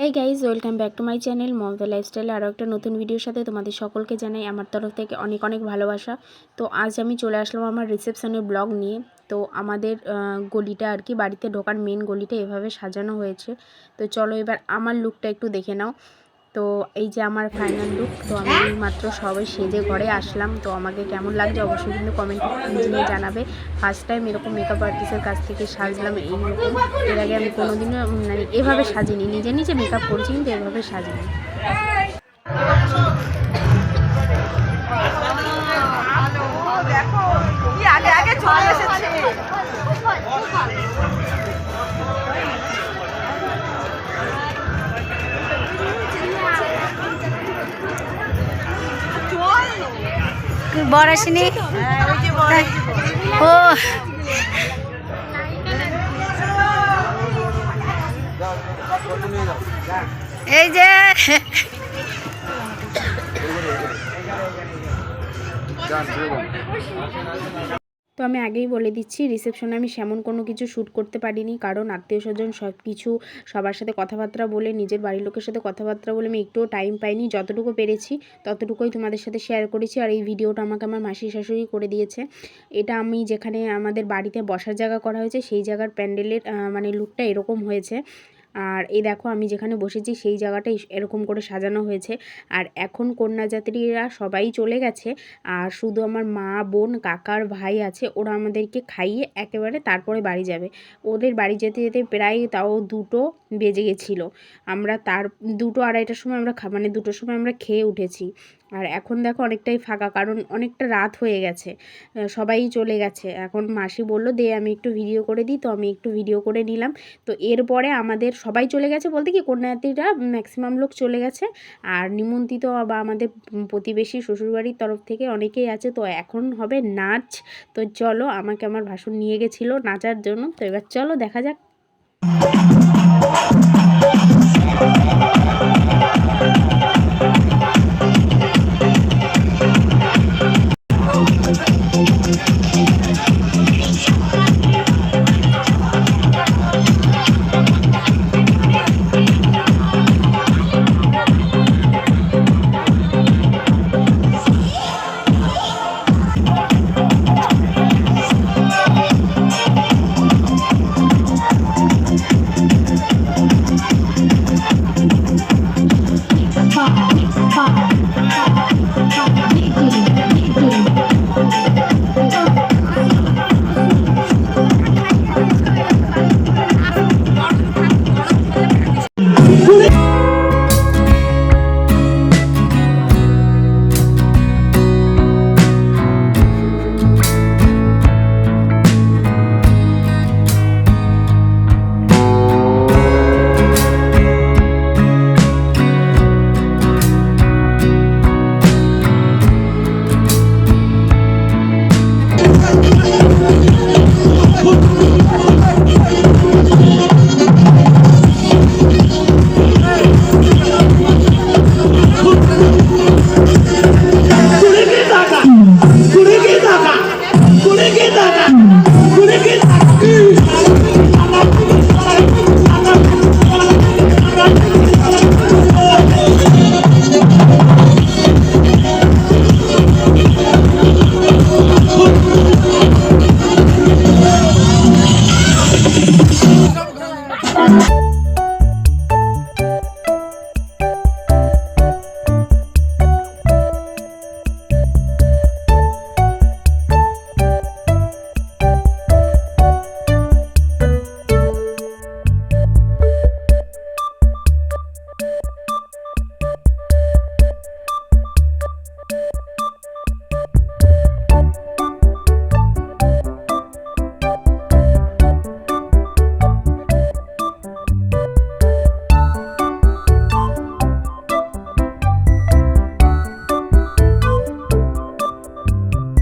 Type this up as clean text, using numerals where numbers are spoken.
Hi guys, welcome back to my channel Mamata lifestyle. আরও একটা নতুন ভিডিওর সাথে তোমাদের সকলকে জানাই আমার তরফ থেকে অনেক অনেক ভালোবাসা। তো আজ আমি চলে আসলাম আমার রিসেপশনের ব্লগ নিয়ে। তো আমাদের গলিটা আর কি, বাড়িতে ঢোকার মেন গলিটা এভাবে সাজানো হয়েছে। তো চলো এবার আমার লুকটা একটু দেখে নাও। তো এই যে আমার ফাইনাল লুক। তো আমি মাত্র সবাই সেজে ঘরে আসলাম। তো আমাকে কেমন লাগছে অবশ্যই কিন্তু কমেন্ট নিয়ে জানাবে। ফার্স্ট টাইম এরকম মেকআপ আর্টিস্টের কাছ থেকে সাজলাম এইরকম। এর আগে আমি কোনোদিনও মানে এভাবে সাজিনি, নিজে নিজে মেকআপ করছি কিন্তু এভাবে সাজিনি। বর আসেনি ও এই যে তো আমি আগেই বলে দিচ্ছি, রিসেপশনে আমি সেমন কোনো কিছু শ্যুট করতে পারিনি, কারণ আত্মীয় স্বজন সব কিছু সবার সাথে কথাবার্তা বলে, নিজের বাড়ির লোকের সাথে কথাবার্তা বলে আমি একটুও টাইম পাইনি। যতটুকু পেরেছি ততটুকুই তোমাদের সাথে শেয়ার করেছি। আর এই ভিডিওটা আমাকে আমার মাসি শাশুড়ি করে দিয়েছে। এটা আমি যেখানে আমাদের বাড়িতে বসার জায়গা করা হয়েছে সেই জায়গার প্যান্ডেলের মানে লুকটা এরকম হয়েছে। আর এই দেখো আমি যেখানে বসেছি সেই জায়গাটা এরকম করে সাজানো হয়েছে। আর এখন কন্যাযাত্রীরা সবাই চলে গেছে, আর শুধু আমার মা, বোন, কাকার ভাই আছে। ওরা আমাদেরকে খাইয়ে একেবারে তারপরে বাড়ি যাবে। ওদের বাড়ি যেতে যেতে প্রায় তাও 2টো বেজে গেছিলো। আমরা 2টো আড়াইটার সময় আমরা মানে 2টোর সময় আমরা খেয়ে উঠেছি। আর এখন দেখো অনেকটাই ফাঁকা, কারণ অনেকটা রাত হয়ে গেছে, সবাই চলে গেছে। এখন মাসি বললো দে আমি একটু ভিডিও করে দিই, তো আমি একটু ভিডিও করে নিলাম। তো এরপরে আমাদের সবাই চলে গেছে বলতে কি, কন্যাযাত্রীরা ম্যাক্সিমাম লোক চলে গেছে। আর নিমন্ত্রিত বা আমাদের প্রতিবেশী শ্বশুরবাড়ির তরফ থেকে অনেকেই আছে। তো এখন হবে নাচ। তো চলো, আমাকে আমার ভাসুর নিয়ে গেছিলো নাচার জন্য। তো এবার চলো দেখা যাক।